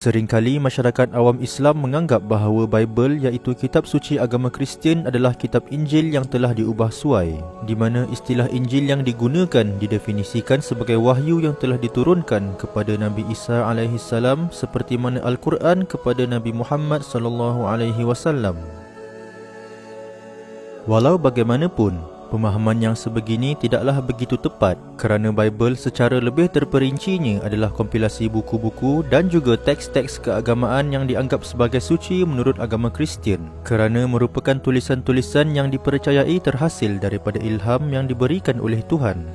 Seringkali masyarakat awam Islam menganggap bahawa Bible iaitu kitab suci agama Kristian adalah kitab Injil yang telah diubah suai, di mana istilah Injil yang digunakan didefinisikan sebagai wahyu yang telah diturunkan kepada Nabi Isa alaihi salam seperti mana Al-Quran kepada Nabi Muhammad sallallahu alaihi wasallam. Walau bagaimanapun, pemahaman yang sebegini tidaklah begitu tepat kerana Bible secara lebih terperincinya adalah kompilasi buku-buku dan juga teks-teks keagamaan yang dianggap sebagai suci menurut agama Kristian kerana merupakan tulisan-tulisan yang dipercayai terhasil daripada ilham yang diberikan oleh Tuhan.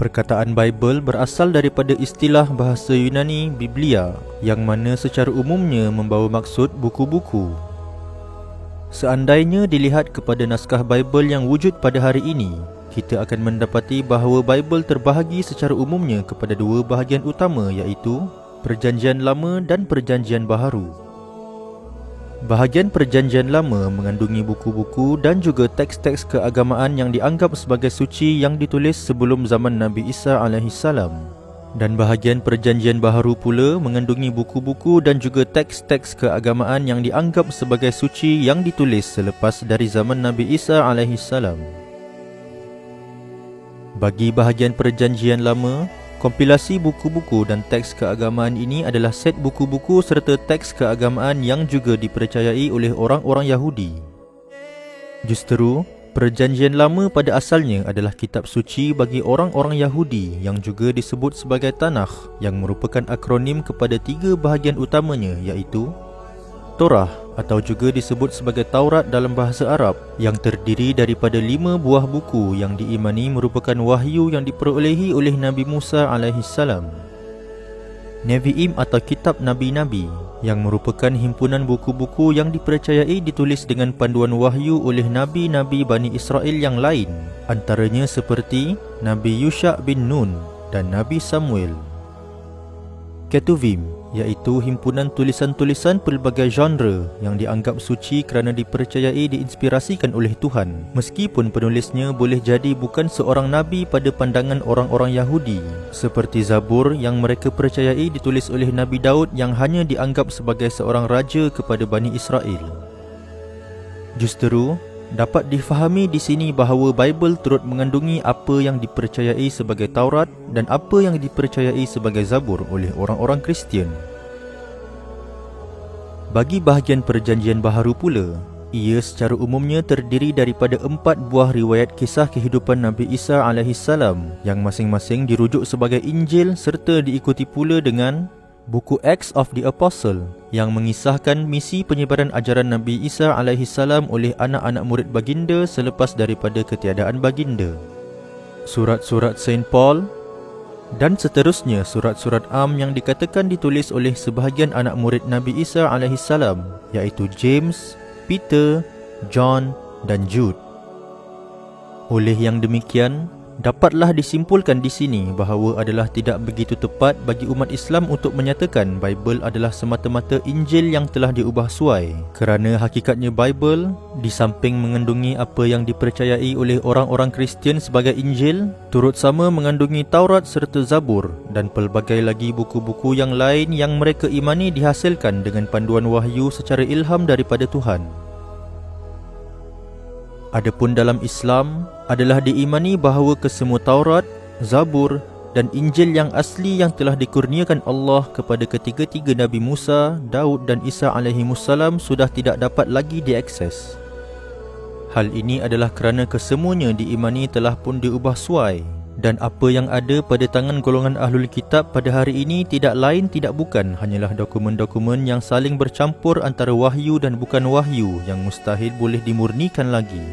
Perkataan Bible berasal daripada istilah bahasa Yunani Biblia yang mana secara umumnya membawa maksud buku-buku. Seandainya dilihat kepada naskah Bible yang wujud pada hari ini, kita akan mendapati bahawa Bible terbahagi secara umumnya kepada dua bahagian utama iaitu Perjanjian Lama dan Perjanjian Baharu. Bahagian Perjanjian Lama mengandungi buku-buku dan juga teks-teks keagamaan yang dianggap sebagai suci yang ditulis sebelum zaman Nabi Isa AS. Dan bahagian Perjanjian Baharu pula mengandungi buku-buku dan juga teks-teks keagamaan yang dianggap sebagai suci yang ditulis selepas dari zaman Nabi Isa AS. Bagi bahagian Perjanjian Lama, kompilasi buku-buku dan teks keagamaan ini adalah set buku-buku serta teks keagamaan yang juga dipercayai oleh orang-orang Yahudi. Justeru, Perjanjian Lama pada asalnya adalah kitab suci bagi orang-orang Yahudi yang juga disebut sebagai Tanakh yang merupakan akronim kepada tiga bahagian utamanya iaitu Torah atau juga disebut sebagai Taurat dalam bahasa Arab yang terdiri daripada 5 buah buku yang diimani merupakan wahyu yang diperolehi oleh Nabi Musa AS. Nevi'im atau Kitab Nabi-Nabi yang merupakan himpunan buku-buku yang dipercayai ditulis dengan panduan wahyu oleh Nabi-Nabi Bani Israel yang lain, antaranya seperti Nabi Yusha' bin Nun dan Nabi Samuel. Ketuvim iaitu himpunan tulisan-tulisan pelbagai genre yang dianggap suci kerana dipercayai diinspirasikan oleh Tuhan, meskipun penulisnya boleh jadi bukan seorang nabi pada pandangan orang-orang Yahudi, seperti Zabur yang mereka percayai ditulis oleh Nabi Daud yang hanya dianggap sebagai seorang raja kepada Bani Israel. Justeru, dapat difahami di sini bahawa Bible turut mengandungi apa yang dipercayai sebagai Taurat dan apa yang dipercayai sebagai Zabur oleh orang-orang Kristian. Bagi bahagian Perjanjian Baharu pula, ia secara umumnya terdiri daripada 4 buah riwayat kisah kehidupan Nabi Isa AS yang masing-masing dirujuk sebagai Injil serta diikuti pula dengan buku Acts of the Apostle yang mengisahkan misi penyebaran ajaran Nabi Isa AS oleh anak-anak murid baginda selepas daripada ketiadaan baginda, surat-surat Saint Paul dan seterusnya surat-surat am yang dikatakan ditulis oleh sebahagian anak murid Nabi Isa AS iaitu James, Peter, John dan Jude. Oleh yang demikian, dapatlah disimpulkan di sini bahawa adalah tidak begitu tepat bagi umat Islam untuk menyatakan Bible adalah semata-mata Injil yang telah diubah suai, kerana hakikatnya Bible, di samping mengandungi apa yang dipercayai oleh orang-orang Kristian sebagai Injil, turut sama mengandungi Taurat serta Zabur dan pelbagai lagi buku-buku yang lain yang mereka imani dihasilkan dengan panduan wahyu secara ilham daripada Tuhan. Adapun dalam Islam adalah diimani bahawa kesemua Taurat, Zabur dan Injil yang asli yang telah dikurniakan Allah kepada ketiga-tiga Nabi Musa, Daud dan Isa alaihimussalam sudah tidak dapat lagi diakses. Hal ini adalah kerana kesemuanya diimani telah pun diubah suai dan apa yang ada pada tangan golongan Ahlul Kitab pada hari ini tidak lain tidak bukan hanyalah dokumen-dokumen yang saling bercampur antara wahyu dan bukan wahyu yang mustahil boleh dimurnikan lagi.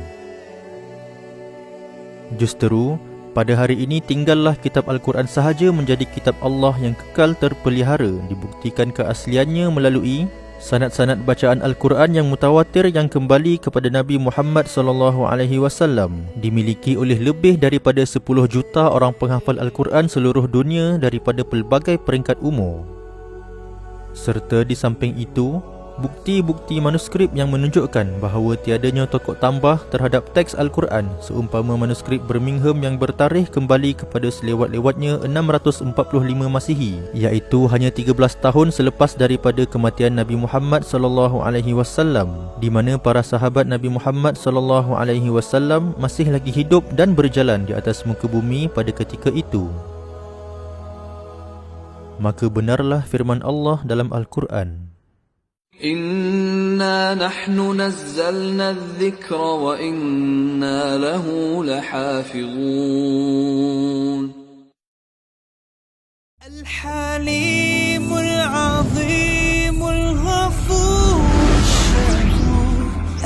Justeru, pada hari ini tinggallah kitab Al-Quran sahaja menjadi kitab Allah yang kekal terpelihara, dibuktikan keasliannya melalui sanad-sanad bacaan Al-Quran yang mutawatir yang kembali kepada Nabi Muhammad SAW, dimiliki oleh lebih daripada 10 juta orang penghafal Al-Quran seluruh dunia daripada pelbagai peringkat umur. Serta di samping itu, Bukti-bukti manuskrip yang menunjukkan bahawa tiadanya tokoh tambah terhadap teks Al-Quran seumpama manuskrip Birmingham yang bertarikh kembali kepada selewat-lewatnya 645 Masihi, iaitu hanya 13 tahun selepas daripada kematian Nabi Muhammad SAW, di mana para sahabat Nabi Muhammad SAW masih lagi hidup dan berjalan di atas muka bumi pada ketika itu. Maka benarlah firman Allah dalam Al-Quran, Inna nahnu nazzalna adh-dhikra wa inna lahu lahafizun. Al-Halimul Azimul Ghafur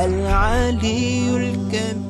Al-Aliyul Kabir